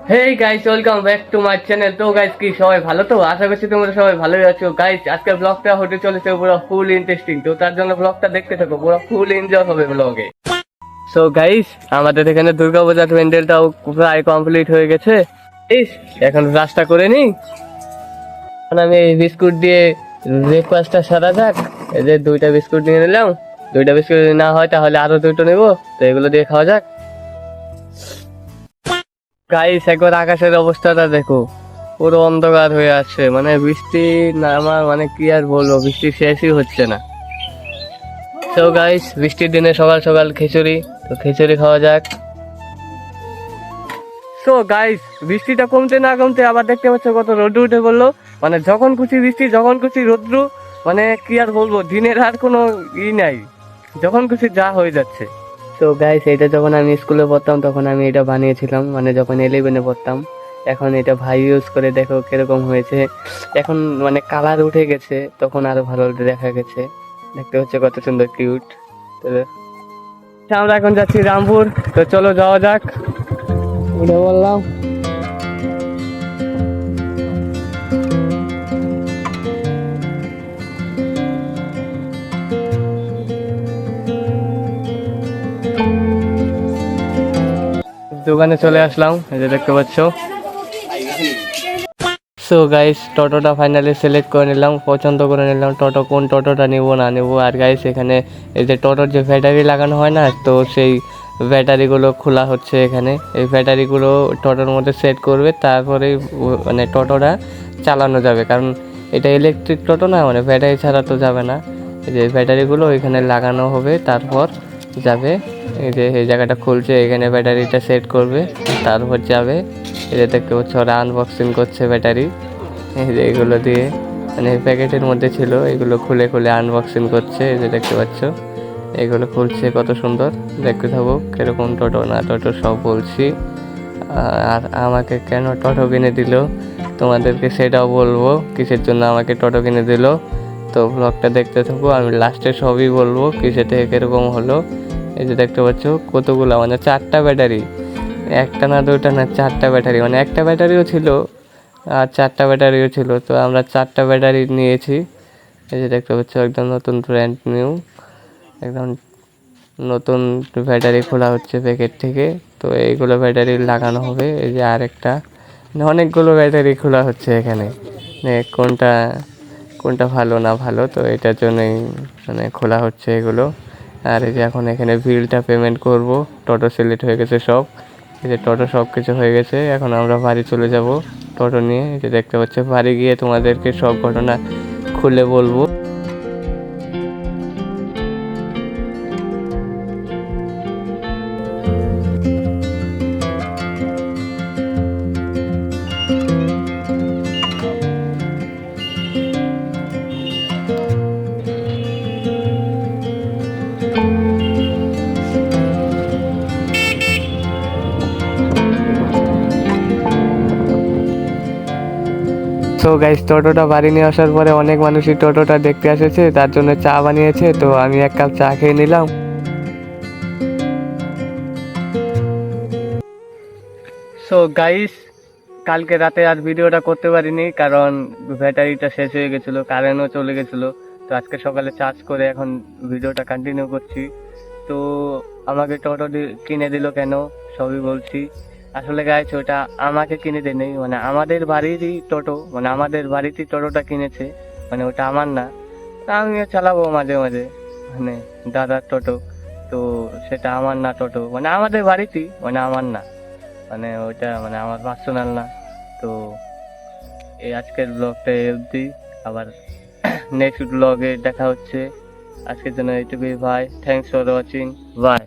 Hey guys, welcome back to my channel. তো guys, কি সবাই ভালো? তো আশা করছি তোমরা সবাই ভালোই আছো। গাইস, আজকের ব্লগটা হতে চলেছে পুরো ফুল ইন্টারেস্টিং। তো তার জন্য ব্লগটা দেখতে থাকো, পুরো ফুল এনজয় হবে ব্লগে। সো গাইস, আমাদের এখানে দুর্গাপূজার প্যান্ডেলটাও প্রায় কমপ্লিট হয়ে গেছে। ইস, এখন রাস্তা করে নি। এখন আমি এই বিস্কুট দিয়ে ব্রেকফাস্টটা সারা যাক। এই যে দুইটা বিস্কুট নিয়ে নিলাম। দুইটা বিস্কুট যদি না হয় তাহলে আরো দুটো নেবো। তো এগুলো দিয়ে খাওয়া যাক। গাইস, একবার আকাশের অবস্থাটা দেখো, পুরো অন্ধকার হয়ে আসছে। মানে বৃষ্টি নামা, মানে কি আর বলবো, বৃষ্টি শেষই হচ্ছে না। তো গাইস, বৃষ্টির দিনে সকাল সকাল খিচুড়ি, তো খিচুড়ি খাওয়া যাক। তো গাইস, বৃষ্টিটা কমতে না কমতে আবার দেখতে পাচ্ছ কত রোদ্র উঠে পড়লো। মানে যখন খুশি বৃষ্টি, যখন খুশি রৌদ্র। মানে কি আর বলবো, দিনের আর কোনো নাই, যখন খুশি যা হয়ে যাচ্ছে। তো গাইস, এটা যখন আমি স্কুলে পড়তাম তখন আমি এটা বানিয়েছিলাম, মানে যখন 11-এ পড়তাম। এখন এটা ভাই ইউজ করে দেখো কিরকম হয়েছে। এখন মানে কালার উঠে গেছে, তখন আরো ভালো দেখা গেছে। দেখতে হচ্ছে কত সুন্দর কিউট। তো আমরা এখন যাচ্ছি রামপুর। তো চলো যাওয়া যাক। উঠে বললাম। দোকানে চলে আসলাম, এই যে দেখতে পাচ্ছ। সো গাইস, টোটোটা ফাইনালি সিলেক্ট করে নিলাম, পছন্দ করে নিলাম টোটো, কোন টোটোটা নেবো না নেবো। আর গাইস, এখানে এই যে টোটোর যে ব্যাটারি লাগানো হয় না, তো সেই ব্যাটারিগুলো খোলা হচ্ছে এখানে। এই ব্যাটারিগুলো টোটোর মধ্যে সেট করবে, তারপরে মানে টোটোটা চালানো যাবে। কারণ এটা ইলেকট্রিক টোটো না, মানে ব্যাটারি ছাড়া তো যাবে না। এই যে ব্যাটারিগুলো এখানে লাগানো হবে, তারপর যাবে। এই যে এই জায়গাটা খুলছে, এখানে ব্যাটারিটা সেট করবে, তারপর যাবে। এই যে দেখতে পাচ্ছ, ওরা আনবক্সিং করছে ব্যাটারি। এই যে এগুলো দিয়ে, মানে প্যাকেটের মধ্যে ছিল, এগুলো খুলে খুলে আনবক্সিং করছে। এই যে দেখতে পাচ্ছ, এগুলো খুলছে, কত সুন্দর। দেখতে থাকো কিরকম টোটো না টোটো সব বলছি। আর আমাকে কেন টোটো কিনে দিল তোমাদেরকে সেটাও বলবো, কিসের জন্য আমাকে টোটো কিনে দিল। তো ব্লগটা দেখতে থাকো, আমি লাস্টে সবই বলবো কিসে থেকে কিরকম হলো। এই যে দেখতে পাচ্ছ কতগুলো, মানে 4টা ব্যাটারি, একটা না দুইটা না 4টা ব্যাটারি, মানে একটা ব্যাটারিও ছিল আর 4টা ব্যাটারিও ছিল। তো আমরা 4টা ব্যাটারি নিয়েছি। এই যে দেখতে পাচ্ছ, একদম নতুন ব্র্যান্ড নিউ, একদম নতুন ব্যাটারি খোলা হচ্ছে প্যাকেট থেকে। তো এইগুলো ব্যাটারি লাগানো হবে। এই যে আরেকটা, মানে অনেকগুলো ব্যাটারি খোলা হচ্ছে এখানে, কোনটা কোনটা ভালো না ভালো, তো এটার জন্যই মানে খোলা হচ্ছে এগুলো। আর এই যে এখন এখানে বিলটা পেমেন্ট করব। টোটো সিলেক্ট হয়ে গেছে সব। এই যে টোটো সব কিছু হয়ে গেছে, এখন আমরা বাড়ি চলে যাব টোটো নিয়ে। এই যে দেখতে পাচ্ছ, বাড়ি গিয়ে তোমাদেরকে সব ঘটনা খুলে বলবো। সো গাইস, টোটোটা বাড়ি নিয়ে আসার পরে অনেক মানুষই টোটোটা দেখতে এসেছে, তার জন্য চা বানিয়েছে। তো আমি এক কাপ চা খেয়ে নিলাম। সো গাইস, কালকে রাতে আর ভিডিওটা করতে পারিনি, কারণ ব্যাটারিটা শেষ হয়ে গেছিলো, কারেন্টও চলে গেছিলো। তো আজকে সকালে চার্জ করে এখন ভিডিওটা কন্টিনিউ করছি। তো আমাকে টোটো কিনে দিল কেন, সবই বলছি। আসলে গাইস, ওটা আমাকে কিনে দেয়নি, মানে আমাদের বাড়িরই টোটো, মানে আমাদের বাড়িতেই টোটোটা কিনেছে, মানে ওটা আমার না। তা আমিও চালাবো মাঝে মাঝে, মানে দাদার টোটো। তো সেটা আমার না টোটো, মানে আমাদের বাড়িতেই, মানে আমার না, মানে ওইটা মানে আমার পার্সোনাল না। তো এই আজকের ব্লগটা এই অবধি, আবার নেক্সট ব্লগে দেখা হচ্ছে। আজকের জন্য এইটুকুই, ভাই, থ্যাংকস ফর ওয়াচিং, বাই।